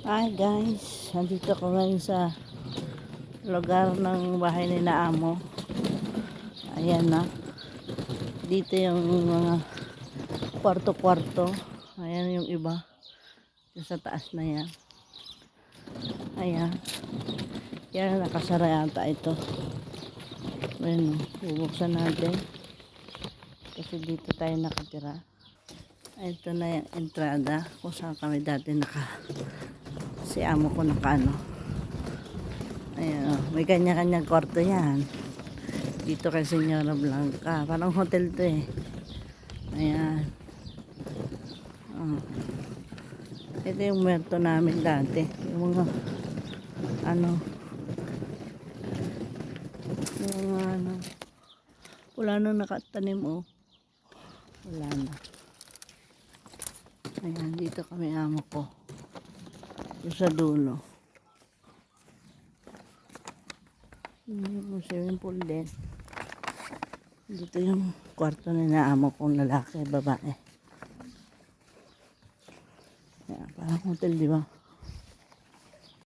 Hi guys, nandito ko ngayon sa lugar ng bahay ni Naamo. Ayan na. Dito yung mga kwarto-kwarto. Ayan yung iba. Yung sa taas na yan. Ayan. Yan, nakasara yata ito. Ayan, bubuksan natin. Kasi dito tayo nakatira. Ito na yung entrada kung saan kami dati si amo ko nakaano. Ayan, may kanya-kanyang kwarto yan. Dito kay Senyora Blanca. Parang hotel to eh. Ayan. Ito yung merto namin dati. Yung mga wala na nakatanim oh. Wala na. Ayan, dito kami amo ko. Yung sa dulo. Yung swimming pool din. Dito yung kwarto na naamo kong lalaki, babae. Ayan, parang hotel, di ba?